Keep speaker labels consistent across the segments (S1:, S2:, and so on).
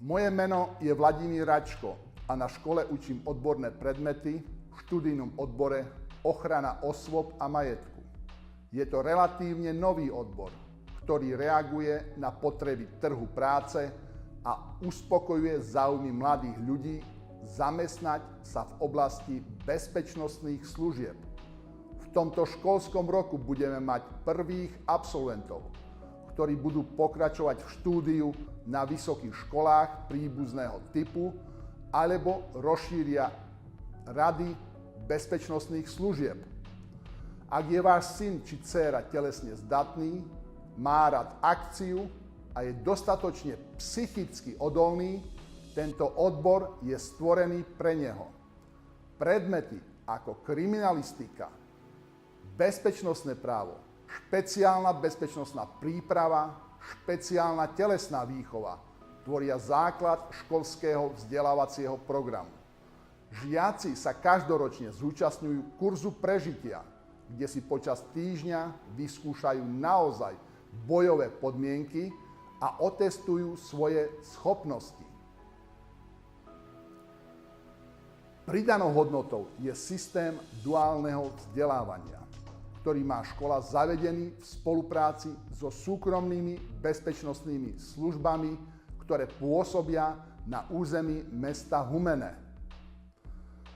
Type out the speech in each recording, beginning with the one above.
S1: Moje meno je Vladimír Račko a na škole učím odborné predmety v študijnom odbore ochrana osôb a majetku. Je to relatívne nový odbor, ktorý reaguje na potreby trhu práce a uspokojuje záujmy mladých ľudí zamestnať sa v oblasti bezpečnostných služieb. V tomto školskom roku budeme mať prvých absolventov, ktorí budú pokračovať v štúdiu na vysokých školách príbuzného typu alebo rozšíria rady bezpečnostných služieb. Ak je váš syn či dcéra telesne zdatný, má rád akciu a je dostatočne psychicky odolný, tento odbor je stvorený pre neho. Predmety ako kriminalistika, bezpečnostné právo, špeciálna bezpečnostná príprava, špeciálna telesná výchova tvoria základ školského vzdelávacieho programu. Žiaci sa každoročne zúčastňujú kurzu prežitia, kde si počas týždňa vyskúšajú naozaj bojové podmienky a otestujú svoje schopnosti. Pridanou hodnotou je systém duálneho vzdelávania, ktorý má škola zavedený v spolupráci so súkromnými bezpečnostnými službami, ktoré pôsobia na území mesta Humenné.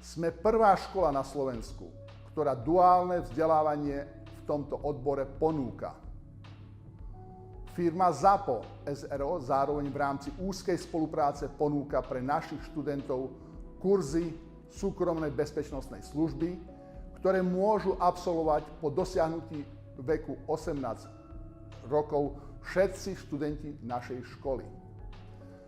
S1: Sme prvá škola na Slovensku, ktorá duálne vzdelávanie v tomto odbore ponúka. Firma ZAPO SRO zároveň v rámci úzkej spolupráce ponúka pre našich študentov kurzy súkromnej bezpečnostnej služby, ktoré môžu absolvovať po dosiahnutí veku 18 rokov všetci študenti našej školy.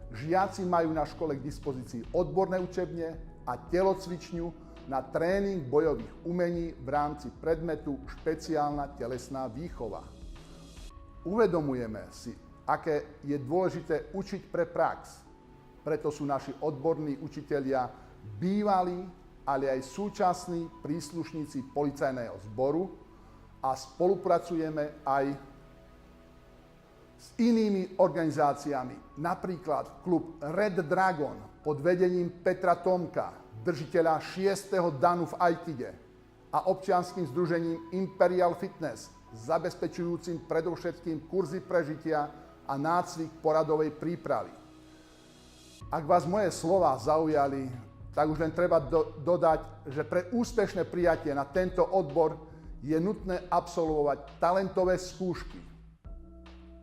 S1: Žiaci majú na škole k dispozícii odborné učebne a telocvičňu na tréning bojových umení v rámci predmetu špeciálna telesná výchova. Uvedomujeme si, aké je dôležité učiť pre prax. Preto sú naši odborní učitelia bývalí, ale aj súčasní príslušníci policajného zboru a spolupracujeme aj s inými organizáciami, napríklad klub Red Dragon pod vedením Petra Tomka, držiteľa 6. danu v Aikide, a občianskym združením Imperial Fitness, zabezpečujúcim predovšetkým kurzy prežitia a nácvik poradovej prípravy. Ak vás moje slová zaujali, tak už len treba dodať, že pre úspešné prijatie na tento odbor je nutné absolvovať talentové skúšky,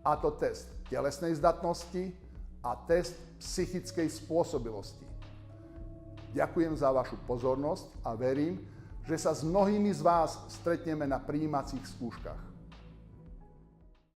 S1: a to test telesnej zdatnosti a test psychickej spôsobilosti. Ďakujem za vašu pozornosť a verím, že sa s mnohými z vás stretneme na prijímacích skúškach.